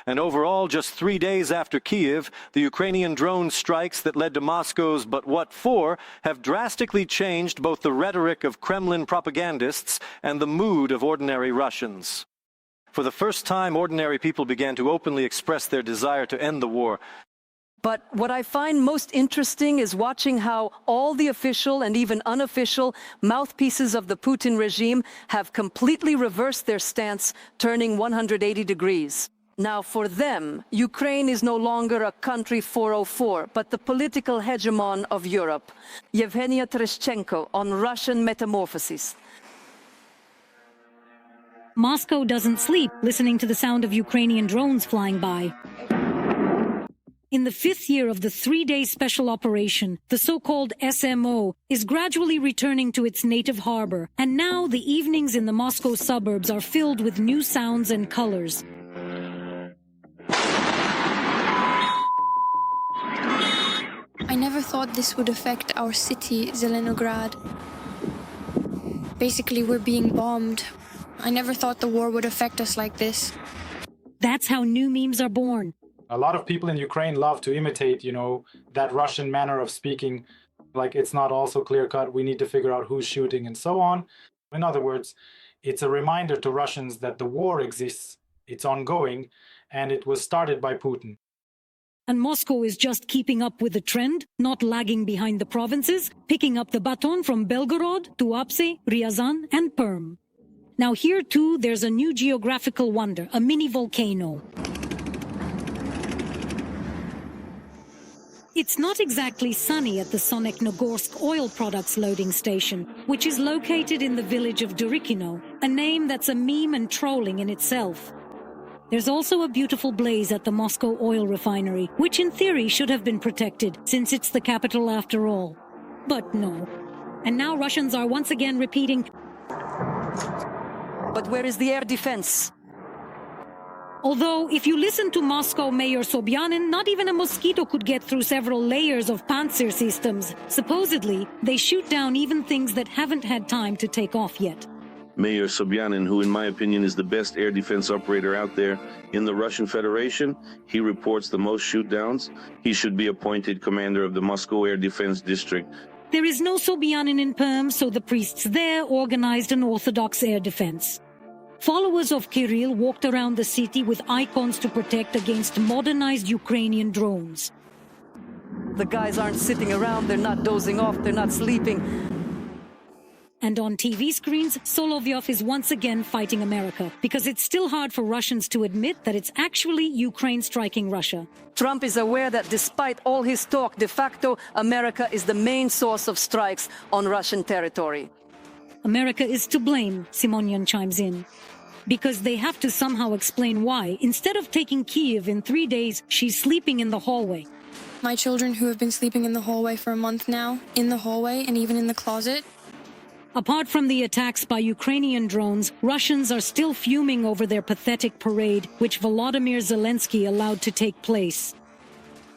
And overall, just 3 days after Kyiv, the Ukrainian drone strikes that led to Moscow's "but what for" have drastically changed both the rhetoric of Kremlin propagandists and the mood of ordinary Russians. For the first time, ordinary people began to openly express their desire to end the war. But what I find most interesting is watching how all the official and even unofficial mouthpieces of the Putin regime have completely reversed their stance, turning 180 degrees. Now, for them, Ukraine is no longer a country 404, but the political hegemon of Europe. Yevgenia Tereshchenko on Russian metamorphosis. Moscow doesn't sleep listening to the sound of Ukrainian drones flying by. In the 5th year of the 3-day special operation, the so-called SMO is gradually returning to its native harbor, and now the evenings in the Moscow suburbs are filled with new sounds and colors. I never thought this would affect our city, Zelenograd. Basically, we're being bombed. I never thought the war would affect us like this. That's how new memes are born. A lot of people in Ukraine love to imitate, that Russian manner of speaking, like it's not also clear-cut, we need to figure out who's shooting and so on. In other words, it's a reminder to Russians that the war exists, it's ongoing, and it was started by Putin. And Moscow is just keeping up with the trend, not lagging behind the provinces, picking up the baton from Belgorod, Tuapse, Ryazan, and Perm. Now here too, there's a new geographical wonder, a mini volcano. It's not exactly sunny at the Soneknogorsk oil products loading station, which is located in the village of Durikino, a name that's a meme and trolling in itself. There's also a beautiful blaze at the Moscow oil refinery, which in theory should have been protected, since it's the capital after all. But no. And now Russians are once again repeating, But where is the air defense? although if you listen to Moscow Mayor Sobyanin, not even a mosquito could get through several layers of Panzer systems. Supposedly, they shoot down even things that haven't had time to take off yet. Mayor Sobyanin, who in my opinion is the best air defense operator out there in the Russian Federation, he reports the most shoot-downs. He should be appointed commander of the Moscow Air Defense District. There is no Sobyanin in Perm, so the priests there organized an orthodox air defense. Followers of Kirill walked around the city with icons to protect against modernized Ukrainian drones. The guys aren't sitting around, they're not dozing off, they're not sleeping. And on TV screens, Solovyov is once again fighting America, because it's still hard for Russians to admit that it's actually Ukraine striking Russia. Trump is aware that despite all his talk, de facto, America is the main source of strikes on Russian territory. America is to blame, Simonian chimes in. Because they have to somehow explain why, instead of taking Kyiv in 3 days, she's sleeping in the hallway. My children who have been sleeping in the hallway for a month now, in the hallway and even in the closet. Apart from the attacks by Ukrainian drones, Russians are still fuming over their pathetic parade, which Volodymyr Zelensky allowed to take place.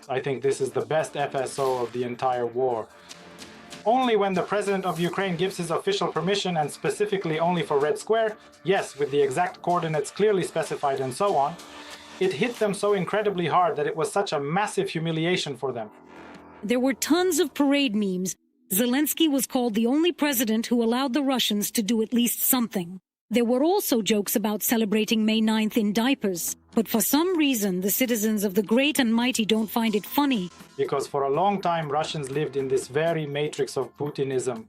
I think this is the best FSO of the entire war. Only when the president of Ukraine gives his official permission, and specifically only for Red Square, yes, with the exact coordinates clearly specified and so on, it hit them so incredibly hard that it was such a massive humiliation for them. There were tons of parade memes. Zelensky was called the only president who allowed the Russians to do at least something. There were also jokes about celebrating May 9th in diapers. But for some reason, the citizens of the great and mighty don't find it funny. Because for a long time, Russians lived in this very matrix of Putinism,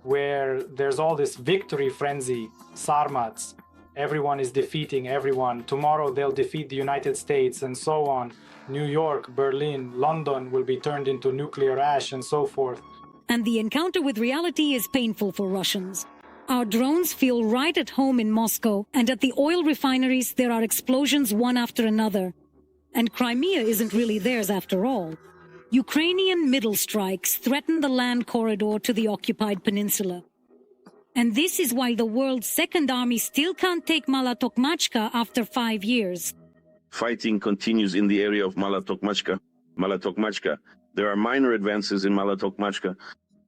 where there's all this victory frenzy, Sarmats. Everyone is defeating everyone. Tomorrow they'll defeat the United States and so on. New York, Berlin, London will be turned into nuclear ash and so forth. And the encounter with reality is painful for Russians. Our drones feel right at home in Moscow, and at the oil refineries there are explosions one after another. And Crimea isn't really theirs after all. Ukrainian middle strikes threaten the land corridor to the occupied peninsula. And this is why the world's second army still can't take Malatokmachka after 5 years. Fighting continues in the area of Malatokmachka. There are minor advances in Malatokmachka.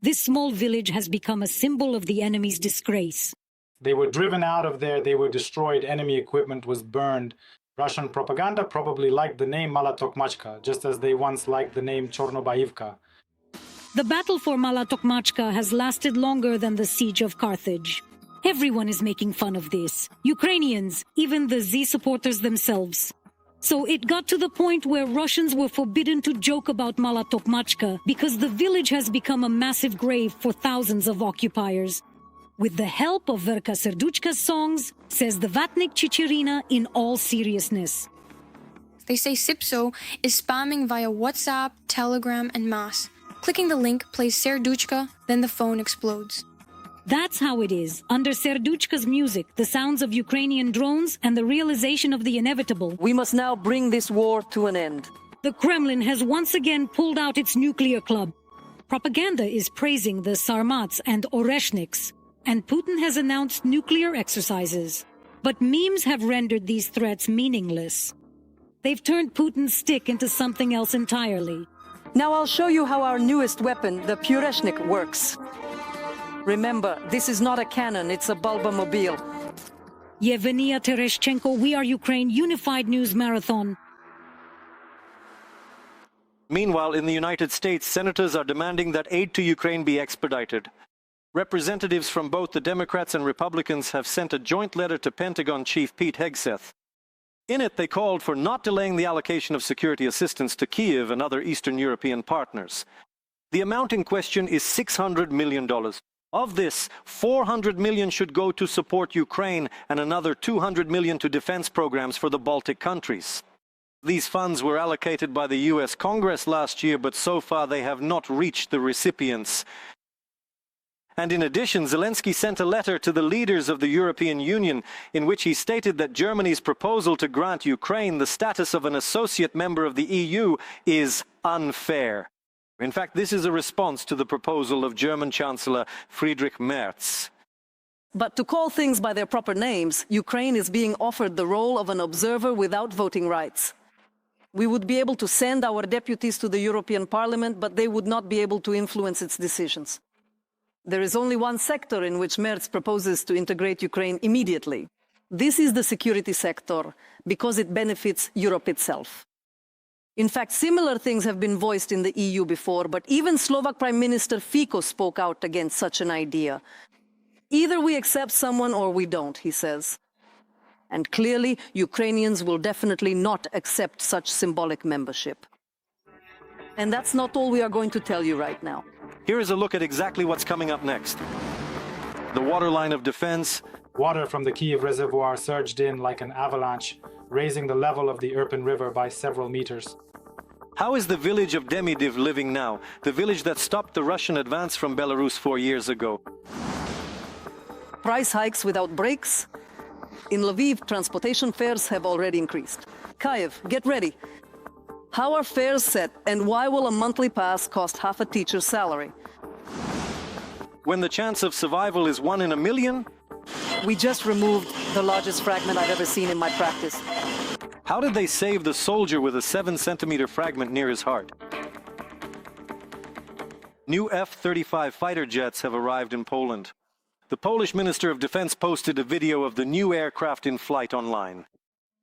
This small village has become a symbol of the enemy's disgrace. They were driven out of there, they were destroyed, enemy equipment was burned. Russian propaganda probably liked the name Mala Tokmachka, just as they once liked the name Chornobaivka. The battle for Mala Tokmachka has lasted longer than the siege of Carthage. Everyone is making fun of this. Ukrainians, even the Z supporters themselves. So it got to the point where Russians were forbidden to joke about Mala Tokmachka because the village has become a massive grave for thousands of occupiers. With the help of Verka Serduchka's songs, says the Vatnik Chicherina in all seriousness. They say Sipso is spamming via WhatsApp, Telegram, and Mass. Clicking the link plays Serduchka, then the phone explodes. That's how it is. Under Serduchka's music, the sounds of Ukrainian drones, and the realization of the inevitable, We must now bring this war to an end. the Kremlin has once again pulled out its nuclear club. Propaganda is praising the Sarmats and Oreshniks, and Putin has announced nuclear exercises. But memes have rendered these threats meaningless. They've turned Putin's stick into something else entirely. Now I'll show you how our newest weapon, the Oreshnik, works. Remember, this is not a cannon, it's a bulbamobile. Yevgenia Tereshchenko, We Are Ukraine Unified News Marathon. Meanwhile, in the United States, senators are demanding that aid to Ukraine be expedited. Representatives from both the Democrats and Republicans have sent a joint letter to Pentagon Chief Pete Hegseth. In it, they called for not delaying the allocation of security assistance to Kyiv and other Eastern European partners. The amount in question is $600 million. Of this, $400 million should go to support Ukraine and another $200 million to defense programs for the Baltic countries. These funds were allocated by the US Congress last year, but so far they have not reached the recipients. And in addition, Zelensky sent a letter to the leaders of the European Union in which he stated that Germany's proposal to grant Ukraine the status of an associate member of the EU is unfair. In fact, this is a response to the proposal of German Chancellor Friedrich Merz. But to call things by their proper names, Ukraine is being offered the role of an observer without voting rights. We would be able to send our deputies to the European Parliament, but they would not be able to influence its decisions. There is only one sector in which Merz proposes to integrate Ukraine immediately. This is the security sector, because it benefits Europe itself. In fact, similar things have been voiced in the EU before, but even Slovak Prime Minister Fico spoke out against such an idea. Either we accept someone or we don't, he says. And clearly, Ukrainians will definitely not accept such symbolic membership. And that's not all we are going to tell you right now. Here is a look at exactly what's coming up next. The waterline of defense. Water from the Kyiv reservoir surged in like an avalanche, raising the level of the Irpin River by several meters. How is the village of Demidiv living now, the village that stopped the Russian advance from Belarus 4 years ago? Price hikes without breaks. In Lviv, transportation fares have already increased. Kyiv, get ready. How are fares set, and why will a monthly pass cost half a teacher's salary? When the chance of survival is 1 in a million? We just removed the largest fragment I've ever seen in my practice. How did they save the soldier with a 7-centimeter fragment near his heart? New F-35 fighter jets have arrived in Poland. The Polish Minister of Defense posted a video of the new aircraft in flight online.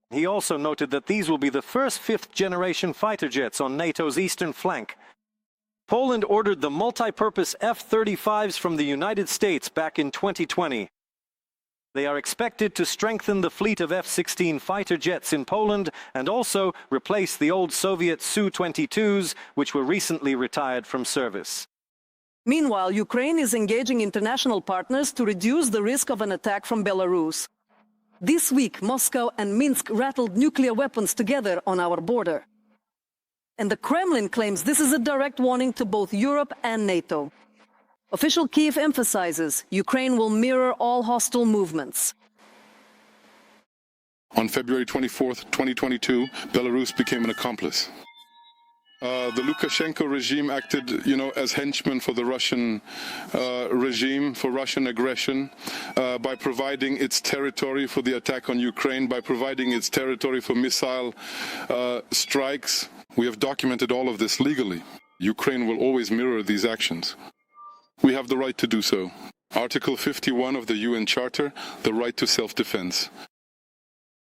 He also noted that these will be the first fifth-generation fighter jets on NATO's eastern flank. Poland ordered the multi-purpose F-35s from the United States back in 2020. They are expected to strengthen the fleet of F-16 fighter jets in Poland and also replace the old Soviet Su-22s, which were recently retired from service. Meanwhile, Ukraine is engaging international partners to reduce the risk of an attack from Belarus. This week, Moscow and Minsk rattled nuclear weapons together on our border. And the Kremlin claims this is a direct warning to both Europe and NATO. Official Kyiv emphasizes Ukraine will mirror all hostile movements. On February 24th, 2022, Belarus became an accomplice. The Lukashenko regime acted, as henchmen for the Russian regime, for Russian aggression, by providing its territory for the attack on Ukraine, by providing its territory for missile strikes. We have documented all of this legally. Ukraine will always mirror these actions. We have the right to do so. Article 51 of the UN Charter, the right to self-defense.